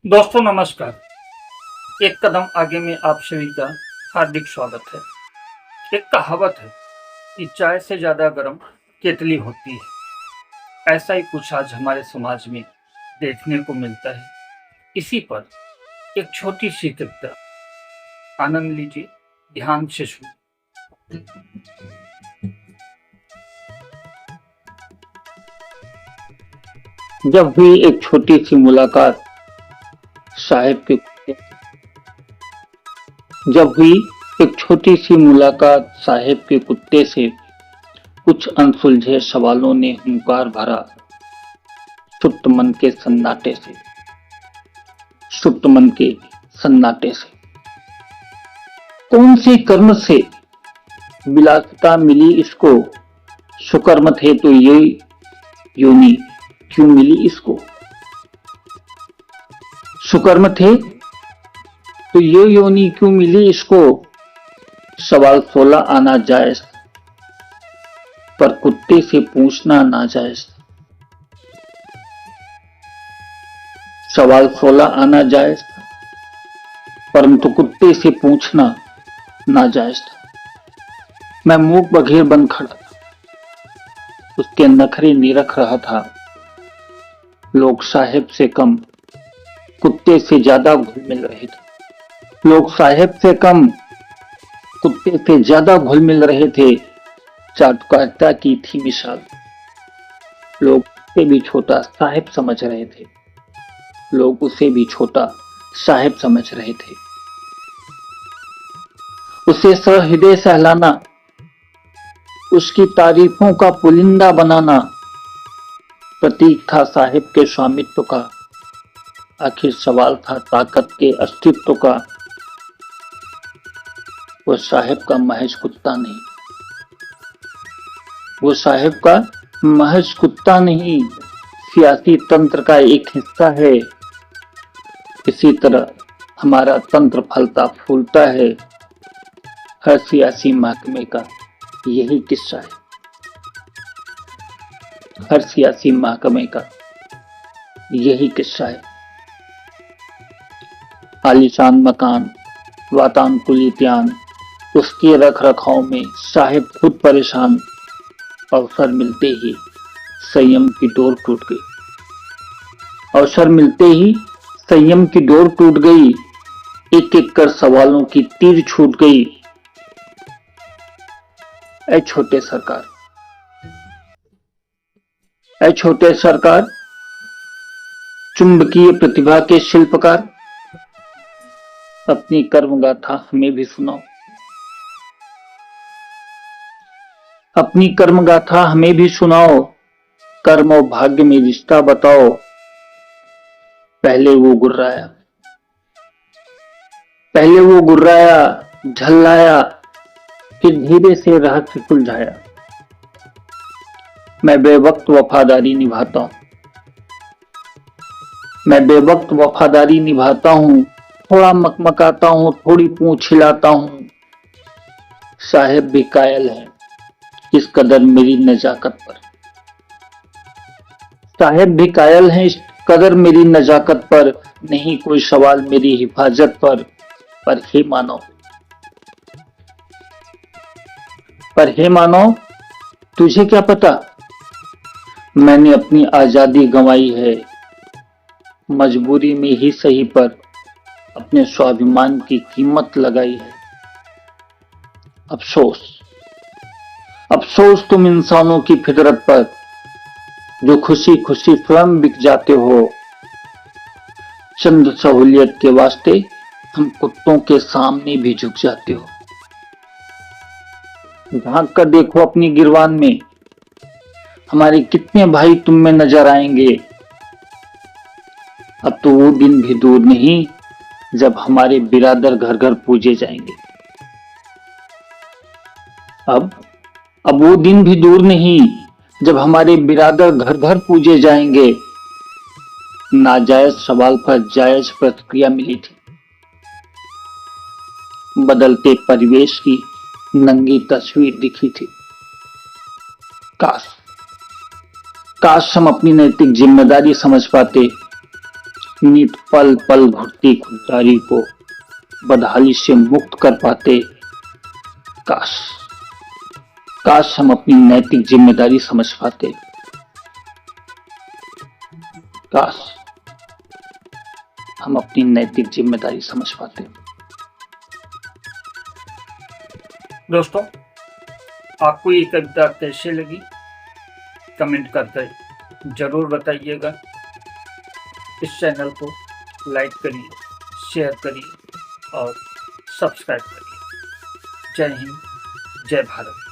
दोस्तों नमस्कार। एक कदम आगे में आप सभी का हार्दिक स्वागत है। एक कहावत है कि चाय से ज्यादा गर्म केतली होती है। ऐसा ही कुछ आज हमारे समाज में देखने को मिलता है। इसी पर एक छोटी सी कविता, आनंद लीजिए, ध्यान से सुनिए। जब हुई एक छोटी सी मुलाकात साहेब के जब हुई एक छोटी सी मुलाकात साहेब के कुत्ते से, कुछ अनसुलझे सवालों ने हुंकार भरा सुप्त मन के सन्नाटे से। सुप्त मन के सन्नाटे से कौन सी कर्म से विलासिता मिली इसको, सुकर्म थे तो ये योनि क्यों मिली इसको। सुकर्म थे तो ये योनि क्यों मिली इसको। सवाल 16 आना जायज, पर कुत्ते से पूछना नाजायज। सवाल 16 आना जायज, परंतु कुत्ते से पूछना नाजायज था। मैं मूक बघेर बन खड़ा था, उसके नखरे निरख रहा था। लोग साहेब से कम कुत्ते से ज्यादा घुल मिल रहे थे। लोग साहेब से कम कुत्ते से ज्यादा घुल मिल रहे थे। चाटुकारिता की थी मिसाल। लोग उसे भी छोटा साहेब समझ रहे थे। लोग उसे भी छोटा साहेब समझ रहे थे। उसे सहृदय सहलाना, उसकी तारीफों का पुलिंदा बनाना प्रतीक था साहेब के स्वामित्व का। आखिर सवाल था ताकत के अस्तित्व का। वो साहेब का महज कुत्ता नहीं, वो साहेब का महज कुत्ता नहीं, सियासी तंत्र का एक हिस्सा है। इसी तरह हमारा तंत्र फलता फूलता है। हर सियासी महकमे का यही किस्सा है। हर सियासी महकमे का यही किस्सा है। आलीशान मकान, वातानुकूलित यान, उसके रख रखाव में साहेब खुद परेशान। अवसर मिलते ही संयम की डोर टूट गई। अवसर मिलते ही संयम की डोर टूट गई। एक एक कर सवालों की तीर छूट गई। ऐ छोटे सरकार, ऐ छोटे सरकार, चुंबकीय प्रतिभा के शिल्पकार, अपनी कर्म गाथा हमें भी सुनाओ। अपनी कर्म गाथा हमें भी सुनाओ। कर्म और भाग्य में रिश्ता बताओ। पहले वो गुर्राया, पहले वो गुर्राया, झल्लाया, फिर धीरे से रहस्य सुलझाया। मैं बेवक्त वफादारी निभाता हूं, मैं बेवक्त वफादारी निभाता हूं। थोड़ा मकमकाता हूं, थोड़ी पूंछ हिलाता हूं। साहेब भी कायल है इस कदर मेरी नजाकत पर। साहेब भी कायल हैं इस कदर मेरी नजाकत पर। नहीं कोई सवाल मेरी हिफाजत पर हे मानव, पर हे मानव, तुझे क्या पता मैंने अपनी आजादी गंवाई है। मजबूरी में ही सही पर अपने स्वाभिमान की कीमत लगाई है। अफसोस, अफसोस तुम इंसानों की फितरत पर, जो खुशी खुशी स्वयं बिक जाते हो। चंद सहूलियत के वास्ते हम कुत्तों के सामने भी झुक जाते हो। झांक कर देखो अपनी गिरवान में, हमारे कितने भाई तुम में नजर आएंगे। अब तो वो दिन भी दूर नहीं जब हमारे बिरादर घर घर पूजे जाएंगे। अब वो दिन भी दूर नहीं जब हमारे बिरादर घर घर पूजे जाएंगे। नाजायज सवाल पर जायज प्रतिक्रिया मिली थी। बदलते परिवेश की नंगी तस्वीर दिखी थी। काश हम अपनी नैतिक जिम्मेदारी समझ पाते। अपनी पल पल घुटती खुददारी को बदहाली से मुक्त कर पाते। काश काश हम अपनी नैतिक जिम्मेदारी समझ पाते। काश हम अपनी नैतिक जिम्मेदारी समझ पाते। दोस्तों, आपको ये कविता कैसे लगी कमेंट करके जरूर बताइएगा। इस चैनल को लाइक करिए, शेयर करिए और सब्सक्राइब करिए। जय हिंद, जय भारत।